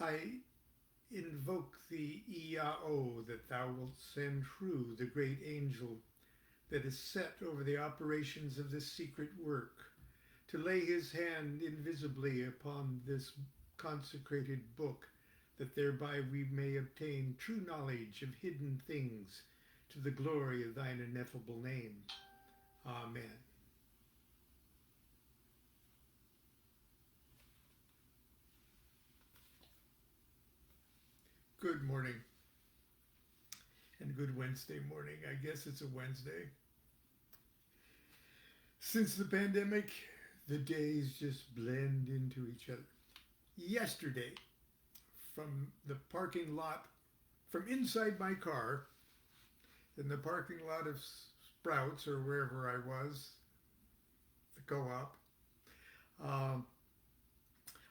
I invoke the Iao that thou wilt send true the great angel that is set over the operations of this secret work, to lay his hand invisibly upon this consecrated book, that thereby we may obtain true knowledge of hidden things to the glory of thine ineffable name. Amen. Good morning and good Wednesday morning. I guess it's a Wednesday. Since the pandemic, the days just blend into each other. Yesterday, from the parking lot, from inside my car, in the parking lot of Sprouts or wherever I was, the co op, um,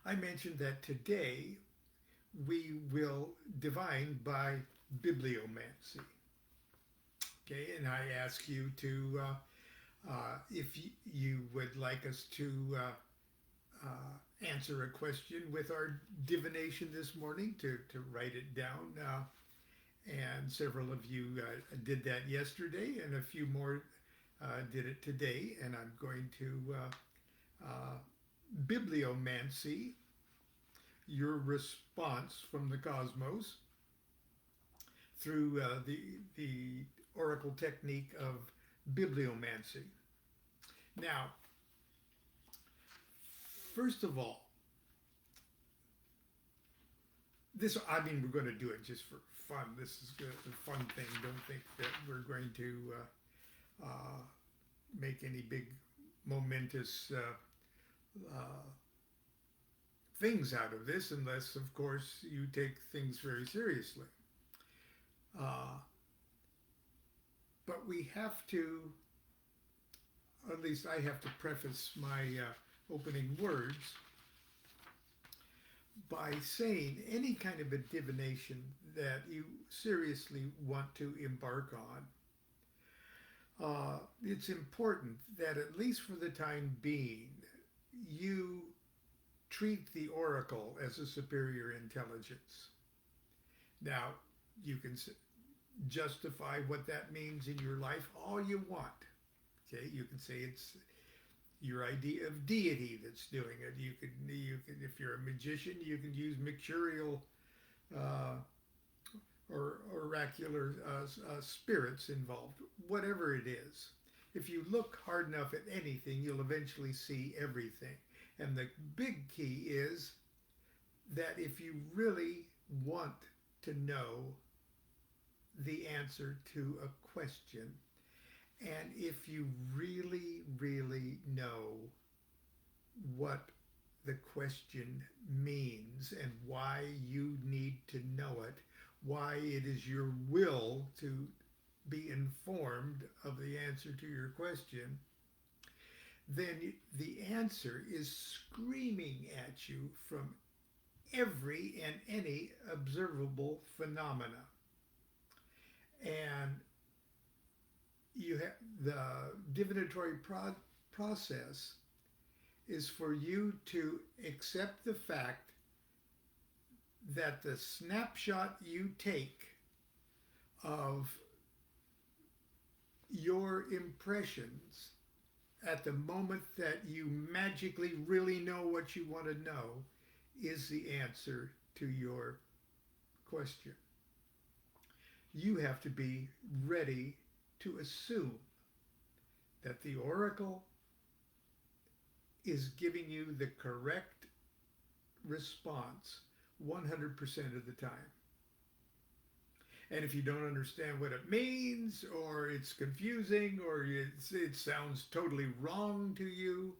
I mentioned that today we will divine by bibliomancy. Okay, and I ask you to, if you would like us to answer a question with our divination this morning, to write it down. And several of you did that yesterday, and a few more did it today. And I'm going to bibliomancy your response from the cosmos through the oracle technique of bibliomancy. Now, first of all, this, I mean, we're going to do it just for fun. This is good, a fun thing. Don't think that we're going to make any big momentous things out of this, unless, of course, you take things very seriously. Uh, but we have to, or at least I have to preface my opening words by saying any kind of a divination that you seriously want to embark on, it's important that at least for the time being, you treat the oracle as a superior intelligence. Now, you can justify what that means in your life all you want. Okay, you can say it's your idea of deity that's doing it. You can, if you're a magician, you can use mercurial uh, or oracular spirits involved. Whatever it is, if you look hard enough at anything, you'll eventually see everything. And the big key is that if you really want to know the answer to a question, and if you really, really know what the question means and why you need to know it, why it is your will to be informed of the answer to your question, then the answer is screaming at you from every and any observable phenomena. And you have the divinatory process is for you to accept the fact that the snapshot you take of your impressions at the moment that you magically really know what you want to know is the answer to your question. You have to be ready to assume that the oracle is giving you the correct response 100% of the time. And if you don't understand what it means, or it's confusing, or it sounds totally wrong to you,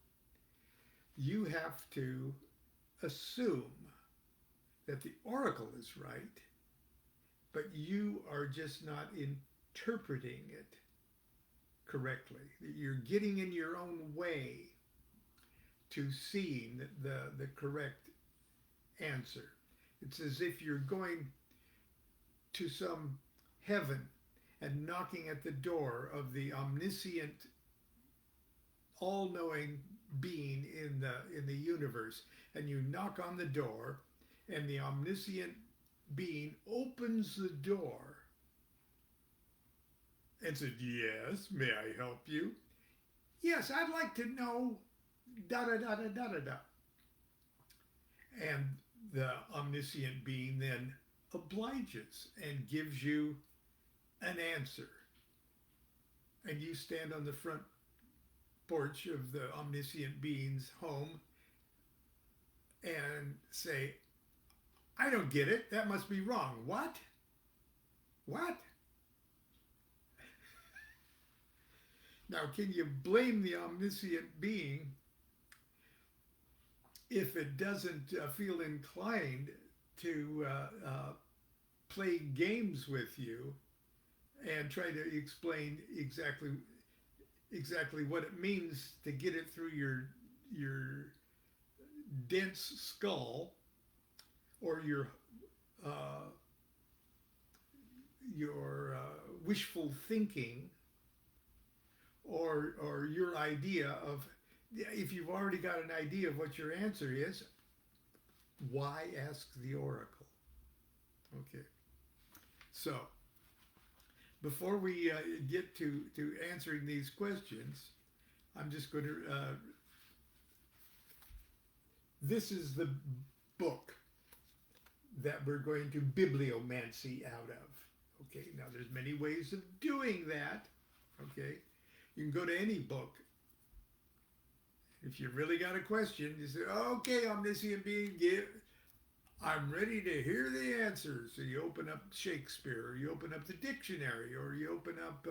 you have to assume that the oracle is right, but you are just not interpreting it correctly. You're getting in your own way to seeing the correct answer. It's as if you're going to some heaven and knocking at the door of the omniscient, all-knowing being in the universe, and you knock on the door And the omniscient being opens the door and said, "Yes, may I help you?" "Yes, I'd like to know da da da da da da da." And the omniscient being then obliges and gives you an answer. And you stand on the front porch of the omniscient being's home and say, "I don't get it. That must be wrong." "What? What?" Now, can you blame the omniscient being if it doesn't feel inclined to play games with you and try to explain exactly what it means to get it through your dense skull, or uh, your wishful thinking, or your idea of, if you've already got an idea of what your answer is, why ask the oracle? Okay, so before we get to answering these questions, I'm just going to, this is the book that we're going to bibliomancy out of. Okay, now there's many ways of doing that. Okay, you can go to any book. If you really got a question, you say, "Okay, omniscient being, I'm ready to hear the answer." So you open up Shakespeare, or you open up the dictionary, or you open up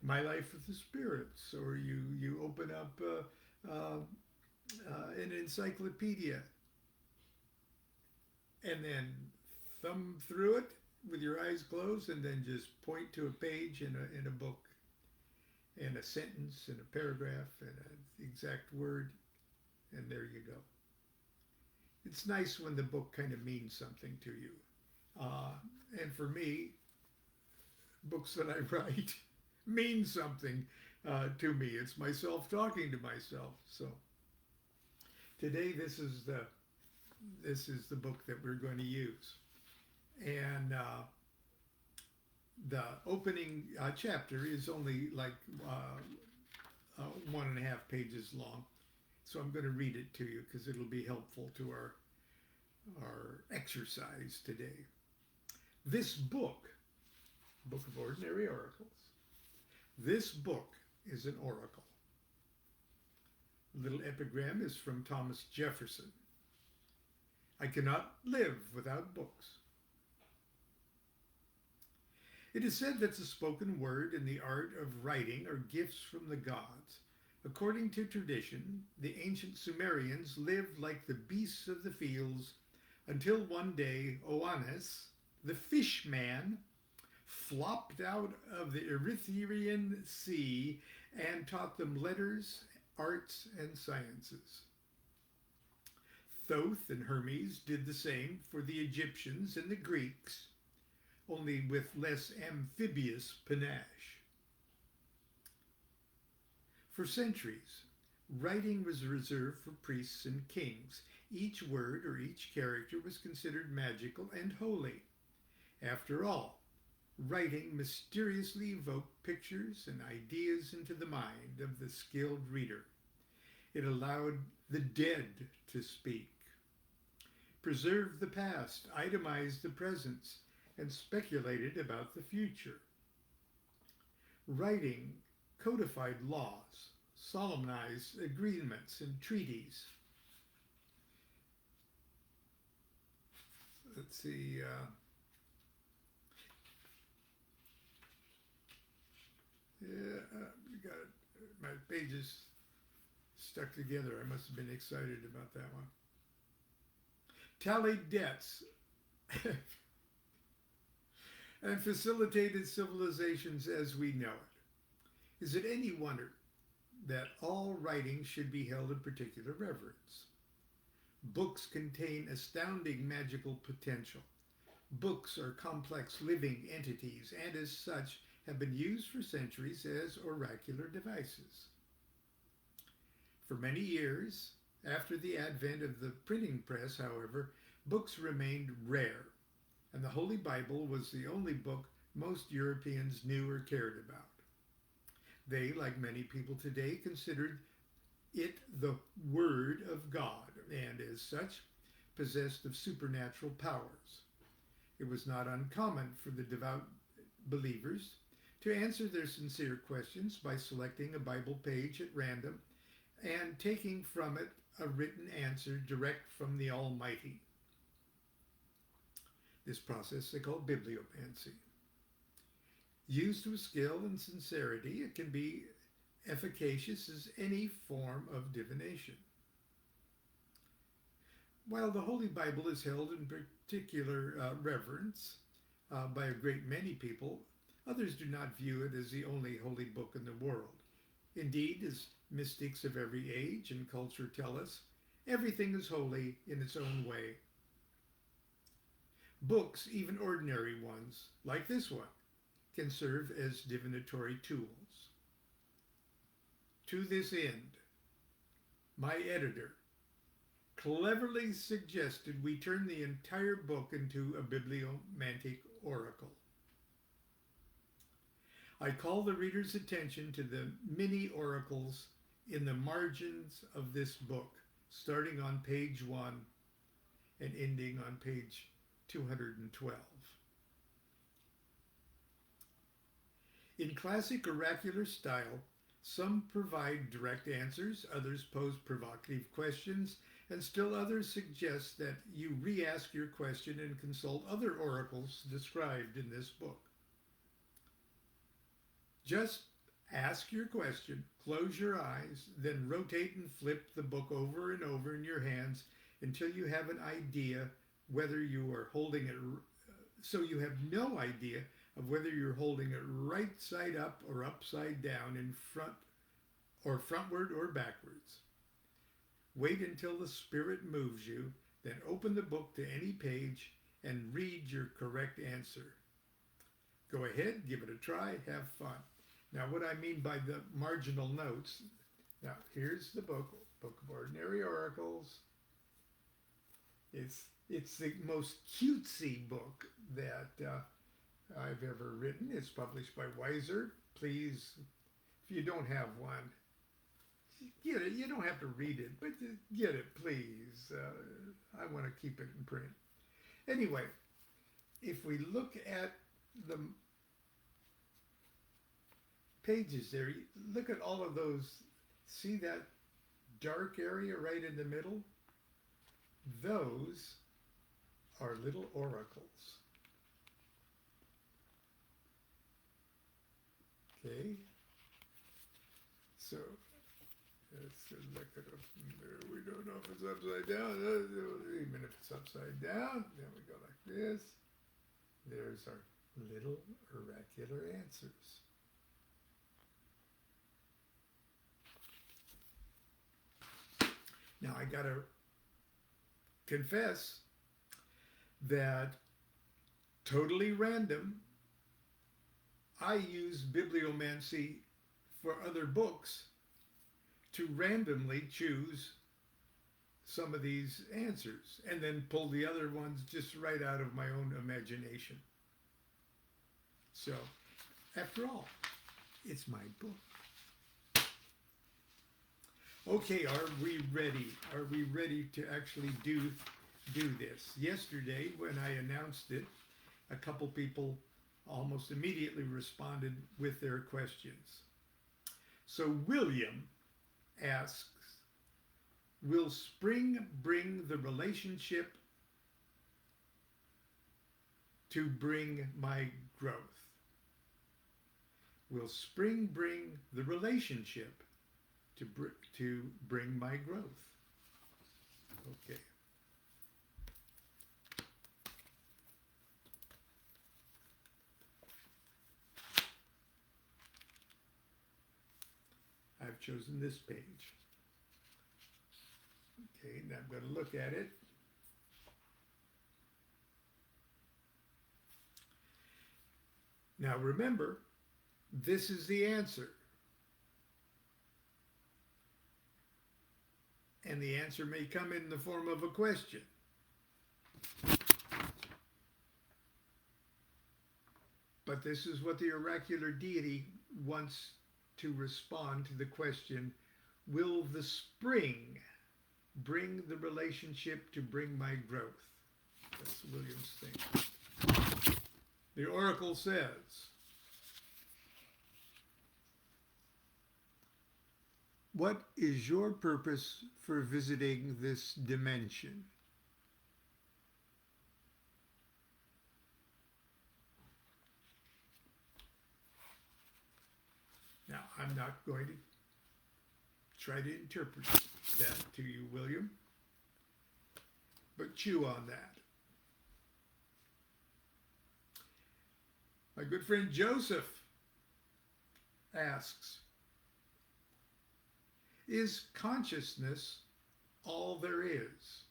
My Life with the Spirits, or you open up an encyclopedia, and then thumb through it with your eyes closed, and then just point to a page in a book, and a sentence, and a paragraph, and an exact word, and there you go. It's nice when the book kind of means something to you. And for me, books that I write mean something to me. It's myself talking to myself. So today, this is the book that we're going to use. And the opening chapter is only like 1.5 pages long. So I'm going to read it to you because it'll be helpful to our exercise today. This book of Ordinary Oracles, this book is an oracle. A little epigram is from Thomas Jefferson. "I cannot live without books." It is said that the spoken word and the art of writing are gifts from the gods. According to tradition, the ancient Sumerians lived like the beasts of the fields until one day Oannes, the fish man, flopped out of the Erythraean Sea and taught them letters, arts, and sciences. Thoth and Hermes did the same for the Egyptians and the Greeks, only with less amphibious panache. For centuries, writing was reserved for priests and kings. Each word or each character was considered magical and holy. After all, writing mysteriously evoked pictures and ideas into the mind of the skilled reader. It allowed the dead to speak, preserved the past, itemized the present, and speculated about the future. Writing codified laws, solemnized agreements and treaties. Let's see. Got it. My pages stuck together. I must have been excited about that one. Tallied debts and facilitated civilizations as we know it. Is it any wonder that all writing should be held in particular reverence? Books contain astounding magical potential. Books are complex living entities, and as such have been used for centuries as oracular devices. For many years, after the advent of the printing press, however, books remained rare, and the Holy Bible was the only book most Europeans knew or cared about. They, like many people today, considered it the Word of God, and as such, possessed of supernatural powers. It was not uncommon for the devout believers to answer their sincere questions by selecting a Bible page at random and taking from it a written answer direct from the Almighty. This process they call bibliomancy. Used with skill and sincerity, it can be efficacious as any form of divination. While the Holy Bible is held in particular reverence by a great many people, others do not view it as the only holy book in the world. Indeed, as mystics of every age and culture tell us, everything is holy in its own way. Books, even ordinary ones, like this one, can serve as divinatory tools. To this end, my editor cleverly suggested we turn the entire book into a bibliomantic oracle. I call the reader's attention to the mini oracles in the margins of this book, starting on page 1 and ending on page 212. In classic oracular style, some provide direct answers, others pose provocative questions, and still others suggest that you re-ask your question and consult other oracles described in this book. Just ask your question, close your eyes, then rotate and flip the book over and over in your hands until you have an idea whether you are holding it, so you have no idea of whether you're holding it right side up or upside down, in front or frontward or backwards. Wait until the Spirit moves you, then open the book to any page and read your correct answer. Go ahead, give it a try, have fun. Now, what I mean by the marginal notes, now here's the book, Book of Ordinary Oracles. It's the most cutesy book that I've ever written. It's published by Weiser. Please, if you don't have one, get it. You don't have to read it, but get it, please. I want to keep it in print. Anyway, if we look at the pages there, look at all of those. See that dark area right in the middle? Those are little oracles. Okay, so let's look at it from there. We don't know if it's upside down. Even if it's upside down, then we go like this. There's our little oracular answers. Now I gotta confess that totally random, I use bibliomancy for other books to randomly choose some of these answers and then pull the other ones just right out of my own imagination. So, after all, it's my book. Okay, are we ready? Are we ready to actually do this? Yesterday, when I announced it, a couple people almost immediately responded with their questions. So William asks, will spring bring the relationship to bring my growth? Will spring bring the relationship to bring my growth? Okay. I've chosen this page. Okay, now I'm going to look at it. Now remember, this is the answer. And the answer may come in the form of a question. But this is what the oracular deity wants to respond to the question, will the spring bring the relationship to bring my growth? That's William's thing. The oracle says, what is your purpose for visiting this dimension? Now, I'm not going to try to interpret that to you, William, but chew on that. My good friend Joseph asks, is consciousness all there is?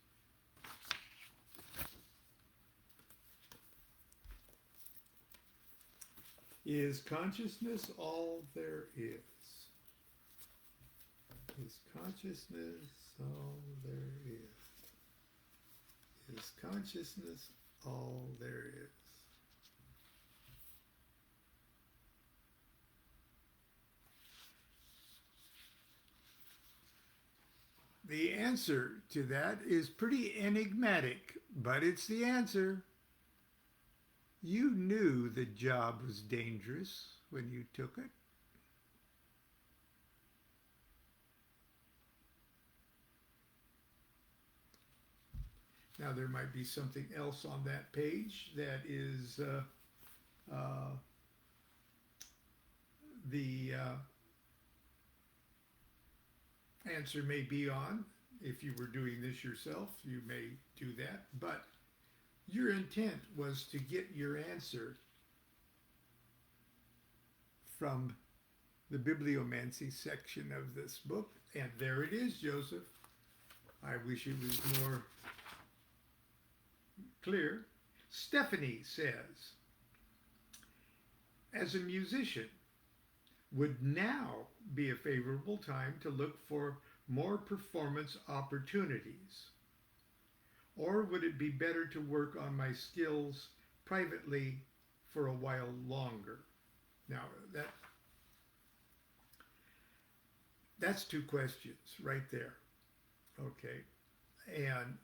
Is consciousness all there is? Is consciousness all there is? Is consciousness all there is? The answer to that is pretty enigmatic, but it's the answer. You knew the job was dangerous when you took it. Now there might be something else on that page that is the answer may be on. If you were doing this yourself, you may do that, but your intent was to get your answer from the bibliomancy section of this book, and there it is, Joseph. I wish it was more clear. Stephanie says, as a musician, would now be a favorable time to look for more performance opportunities? Or would it be better to work on my skills privately for a while longer? Now, that's two questions right there. Okay. And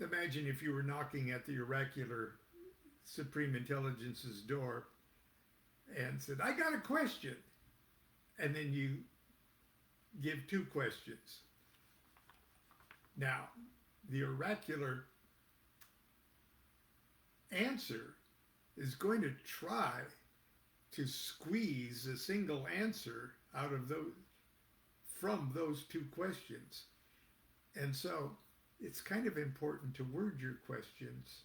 imagine if you were knocking at the oracular Supreme Intelligence's door and said, I got a question. And then you give two questions. Now, the oracular answer is going to try to squeeze a single answer out of from those two questions. And so it's kind of important to word your questions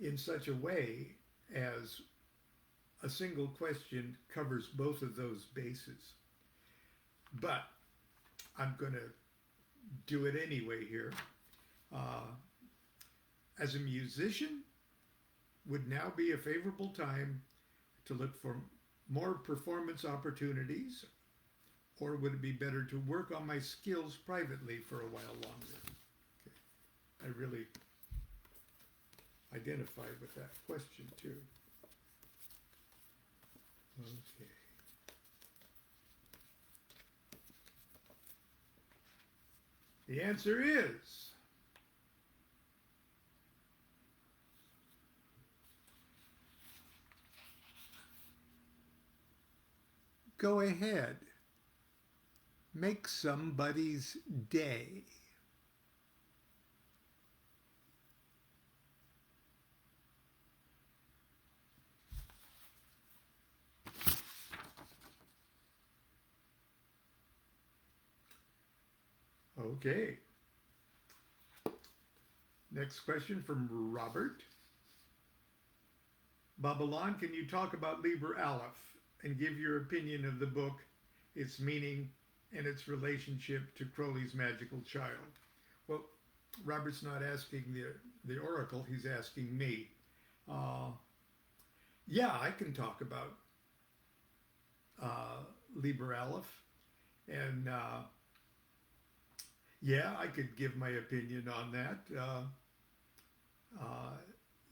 in such a way as a single question covers both of those bases. But I'm going to do it anyway here. As a musician, would now be a favorable time to look for more performance opportunities, or would it be better to work on my skills privately for a while longer? Okay. I really identified with that question too. Okay. The answer is go ahead. Make somebody's day. Okay. Next question from Robert. Babylon, can you talk about Liber Aleph and give your opinion of the book, its meaning, and its relationship to Crowley's magical child? Well, Robert's not asking the oracle, he's asking me. Yeah, I can talk about Liber Aleph, and Yeah, I could give my opinion on that. Uh,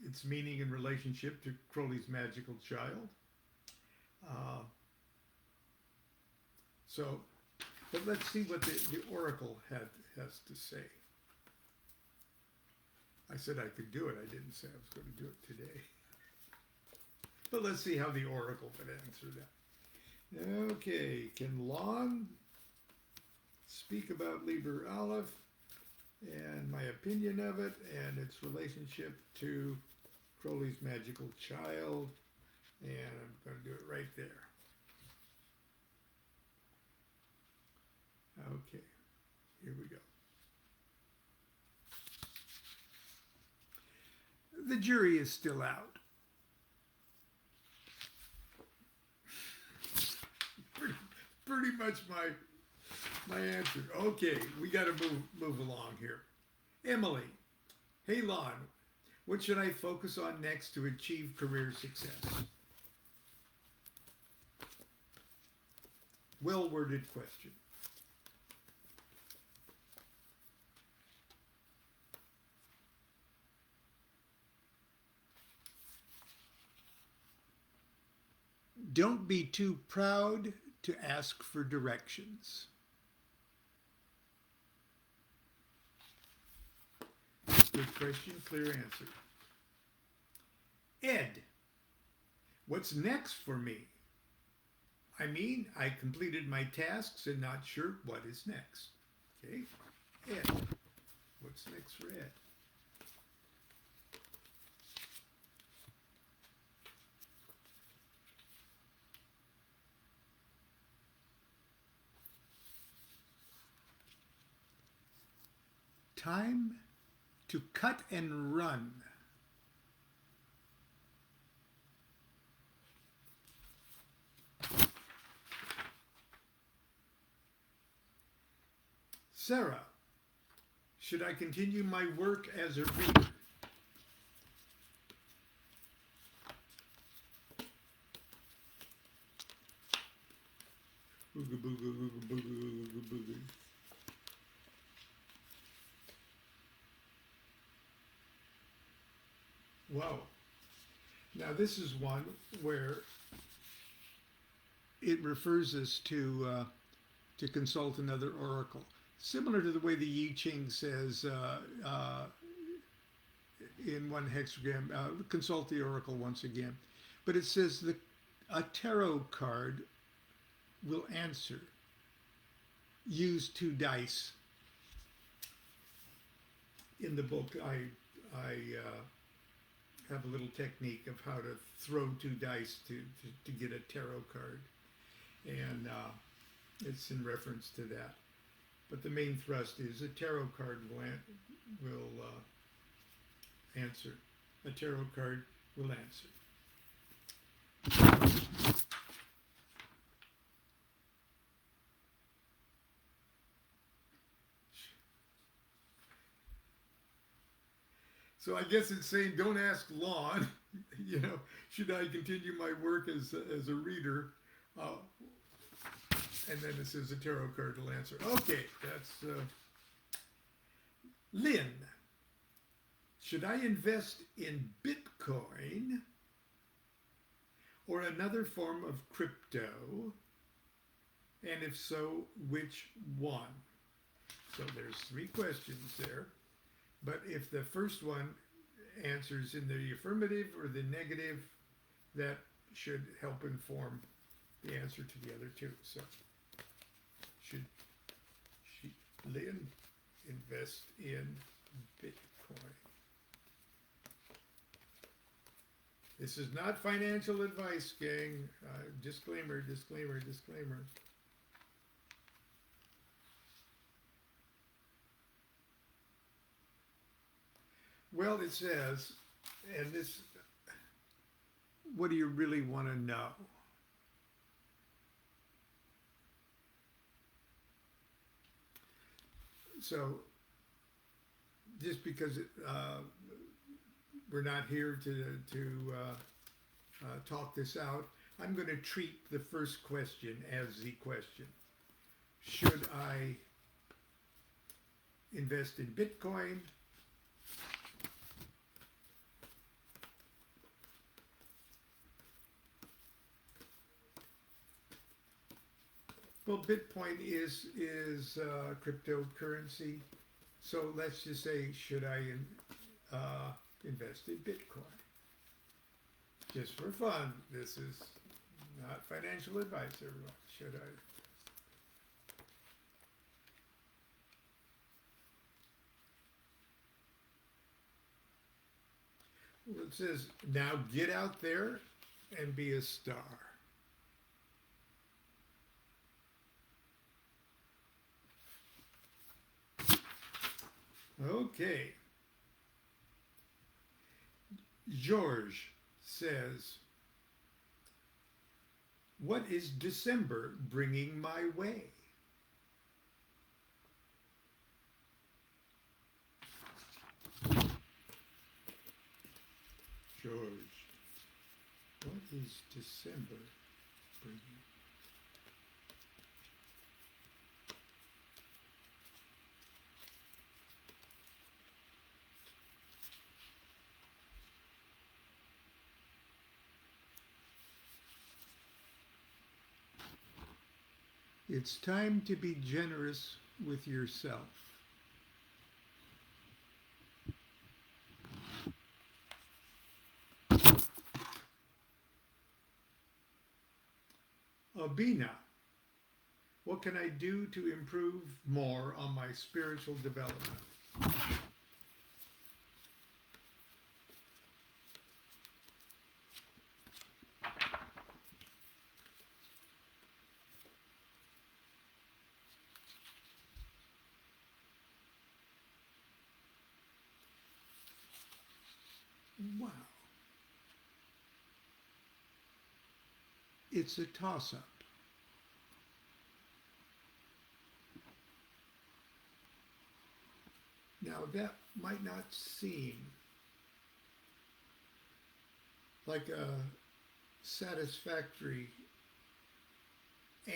its meaning in relationship to Crowley's magical child. Uh, so, but let's see what the oracle has to say. I said I could do it. I didn't say I was going to do it today. But let's see how the oracle could answer that. Okay, can Lon speak about Liber Aleph and my opinion of it and its relationship to Crowley's magical child? And I'm going to do it right there. Okay, here we go. The jury is still out. Pretty much my answer. Okay, we got to move along here. Emily, hey Lon, what should I focus on next to achieve career success? Well-worded question. Don't be too proud to ask for directions. Good question, clear answer. Ed, what's next for me? I mean, I completed my tasks and not sure what is next. Okay, Ed, what's next for Ed? Time to cut and run. Sarah, should I continue my work as a reader? Booga booga booga booga booga booga. Wow. Now this is one where it refers us to consult another oracle, similar to the way the I Ching says in one hexagram, consult the oracle once again. But it says a tarot card will answer. Use 2 dice. In the book, I have a little technique of how to throw 2 dice to get a tarot card, and it's in reference to that. But the main thrust is a tarot card will answer. A tarot card will answer. So I guess it's saying, don't ask Lon, you know, should I continue my work as a reader? And then it says a tarot card will answer. Okay, that's Lynn. Should I invest in Bitcoin or another form of crypto? And if so, which one? So there's 3 questions there. But if the first one answers in the affirmative or the negative, that should help inform the answer to the other 2. So should Lynn invest in Bitcoin? This is not financial advice, gang. Disclaimer, disclaimer, disclaimer. Well, it says, and this, what do you really want to know? So, just because we're not here to talk this out, I'm going to treat the first question as the question. Should I invest in Bitcoin. Well, Bitcoin is cryptocurrency. So let's just say, should I invest in Bitcoin? Just for fun. This is not financial advice, everyone. Should I? Well, it says, now get out there and be a star. Okay. George says, what is December bringing my way? George, what is December bringing? It's time to be generous with yourself. Abina, what can I do to improve more on my spiritual development? Wow. It's a toss-up. Now that might not seem like a satisfactory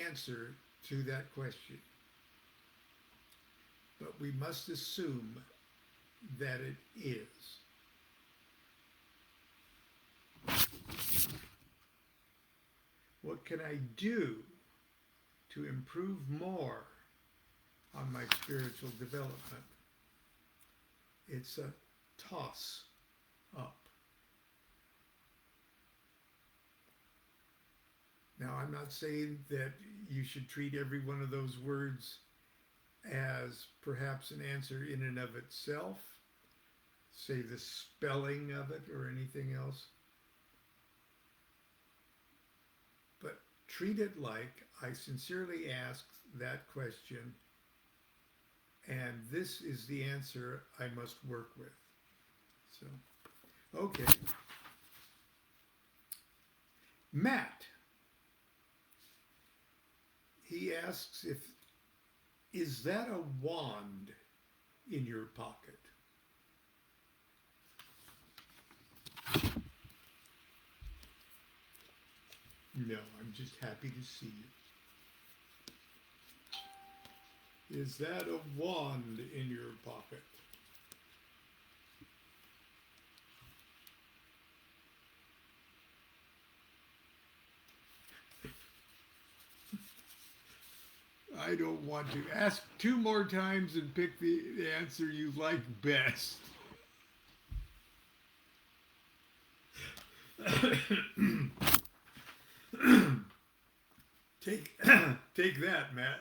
answer to that question, but we must assume that it is. What can I do to improve more on my spiritual development? It's a toss up. Now, I'm not saying that you should treat every one of those words as perhaps an answer in and of itself, say the spelling of it or anything else. But treat it like I sincerely asked that question, and this is the answer I must work with. So, okay. Matt, he asks is that a wand in your pocket? No, I'm just happy to see you. Is that a wand in your pocket? I don't want to. Ask 2 more times and pick the answer you like best. Take that, Matt.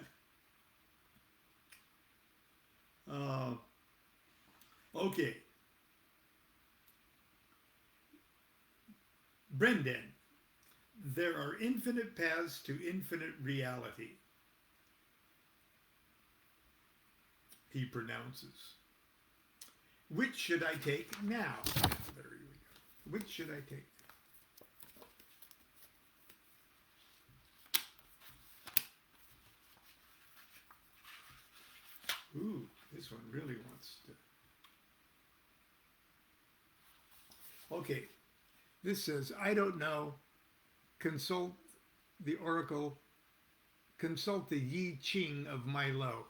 Okay. Brendan, there are infinite paths to infinite reality, he pronounces. Which should I take now? There we go. Which should I take? Ooh, this one really wants to. Okay, this says, I don't know. Consult the oracle. Consult the Yi Ching of Milo.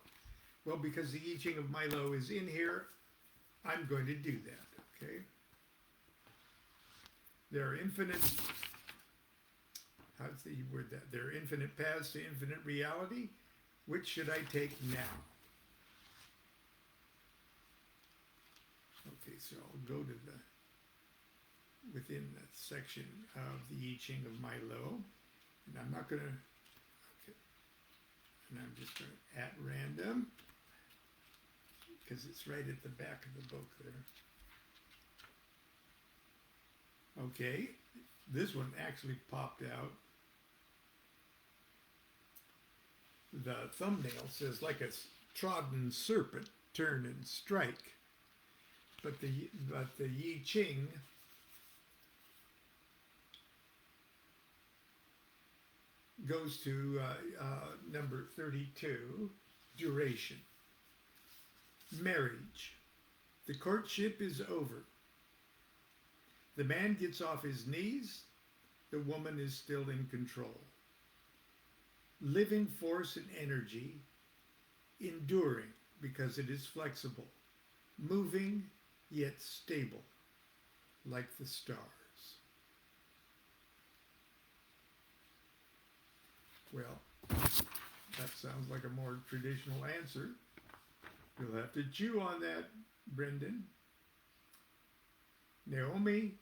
Well, because the I Ching of Milo is in here, I'm going to do that, okay? There are infinite, how's the word that? There are infinite paths to infinite reality. Which should I take now? Okay, so I'll go to within that section of the I Ching of Milo, and I'm not going to, okay, and I'm just going to at random, because it's right at the back of the book there. Okay, this one actually popped out. The thumbnail says, like a trodden serpent, turn and strike. But the I Ching goes to number 32, duration. Marriage. The courtship is over. The man gets off his knees. The woman is still in control. Living force and energy, enduring because it is flexible, moving yet stable, like the stars. Well, that sounds like a more traditional answer. You'll have to chew on that, Brendan. Naomi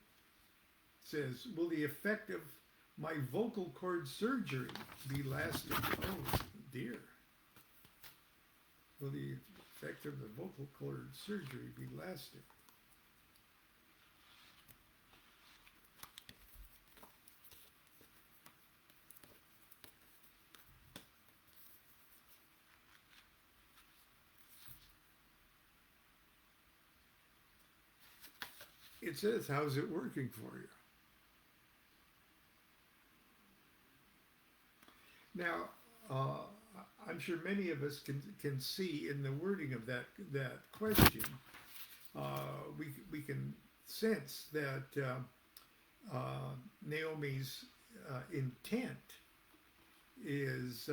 says, will the effect of my vocal cord surgery be lasting? Oh, dear. Will the effect of the vocal cord surgery be lasting? It says, how's it working for you? Now, I'm sure many of us can see in the wording of that question, we can sense that Naomi's intent is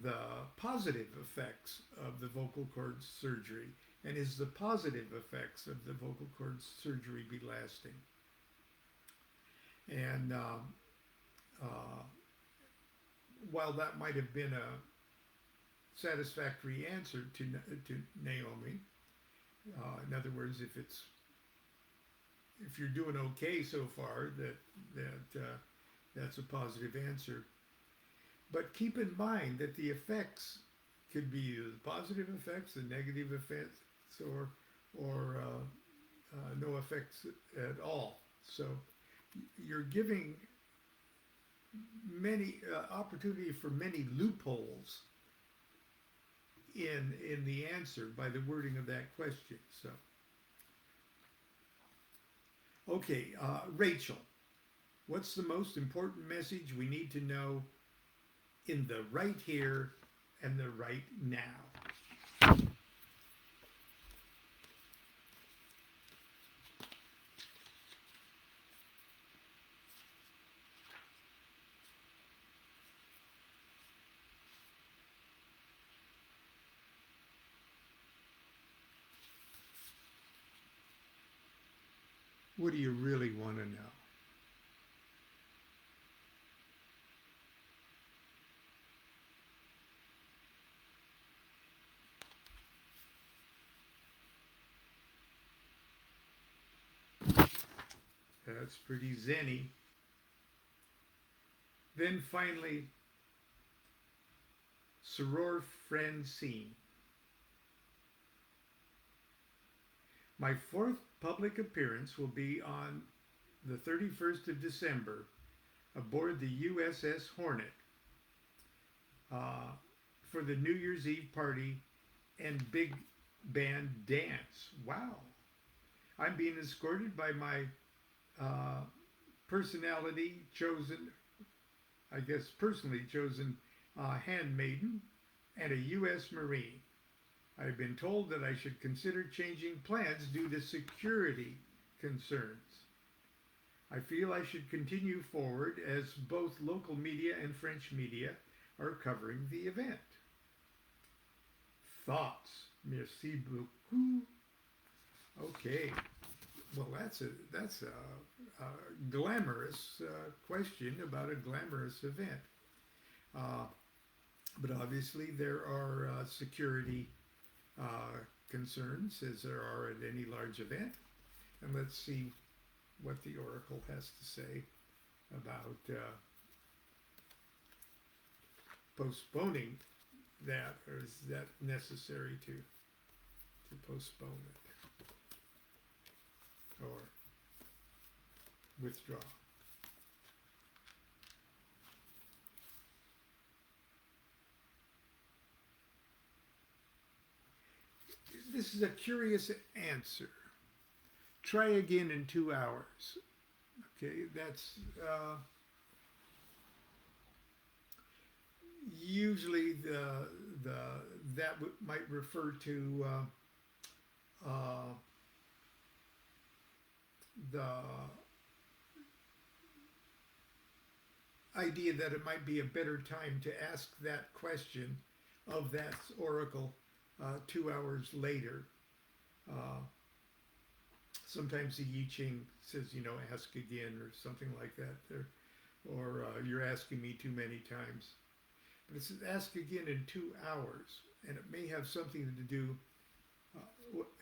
the positive effects of the vocal cord surgery, and is the positive effects of the vocal cord surgery be lasting? And while that might have been a satisfactory answer to Naomi, in other words, if you're doing okay so far, that's a positive answer. But keep in mind that the effects could be the positive effects, the negative effects, or no effects at all. So you're giving many opportunity for many loopholes in the answer by the wording of that question. So, okay, Rachel, what's the most important message we need to know in the right here and the right now? What do you really want to know? That's pretty zenny. Then finally, Soror Francine. My fourth public appearance will be on the 31st of December aboard the USS Hornet for the New Year's Eve party and big band dance. Wow. I'm being escorted by my personally chosen handmaiden and a U.S. Marine. I've been told that I should consider changing plans due to security concerns. I feel I should continue forward as both local media and French media are covering the event. thoughts? Merci beaucoup. Okay. Well, that's a glamorous question about a glamorous event. Uh, but obviously, there are security concerns, as there are at any large event. And let's see what the Oracle has to say about postponing that, or is that necessary to postpone it or withdraw? This is a curious answer. Try again in 2 hours. Okay, that's usually that might refer to the idea that it might be a better time to ask that question of that oracle 2 hours later. Sometimes the I Ching says, ask again or something like that, or you're asking me too many times. But it says ask again in 2 hours, and it may have something to do.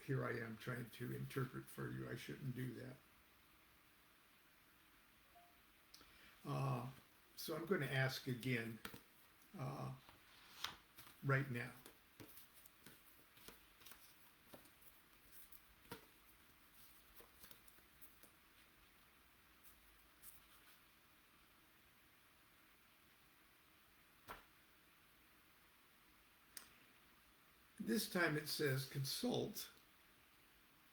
Here I am trying to interpret for you. I shouldn't do that. So I'm going to ask again right now. This time it says consult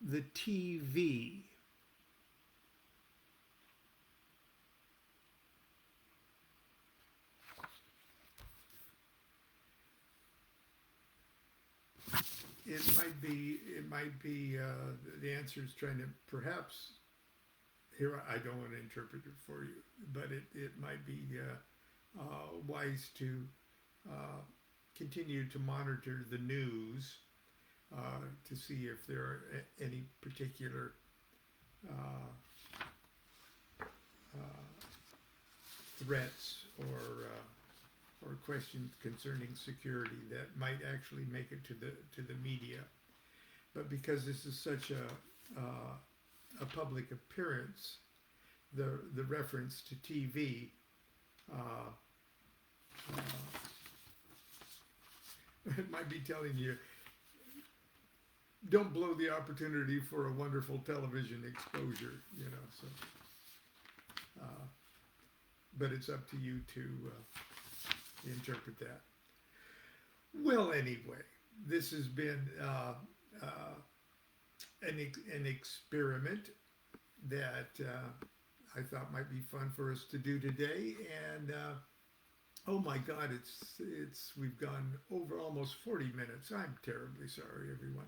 the TV. It might be the answer is trying to perhaps, here I don't want to interpret it for you, but it might be wise to continue to monitor the news to see if there are any particular threats or questions concerning security that might actually make it to the media. But because this is such a public appearance, the reference to TV it might be telling you, don't blow the opportunity for a wonderful television exposure, so but it's up to you to interpret that. Well, anyway, this has been an experiment that I thought might be fun for us to do today, and oh my God, we've gone over almost 40 minutes. I'm terribly sorry, everyone.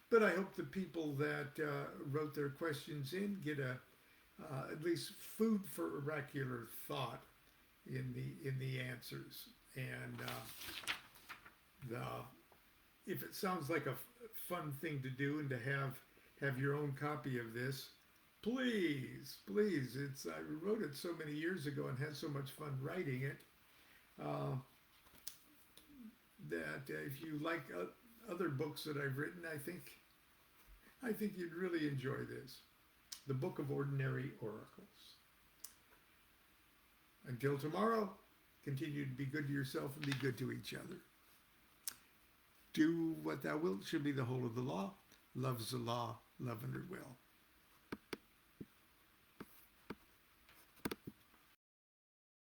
But I hope the people that wrote their questions in get at least food for oracular thought in the answers. And if it sounds like a fun thing to do and to have your own copy of this, please, I wrote it so many years ago and had so much fun writing it. That if you like other books that I've written, I think you'd really enjoy this. The Book of Ordinary Oracles. Until tomorrow, continue to be good to yourself and be good to each other. Do what thou wilt should be the whole of the law. Love's the law, love under will.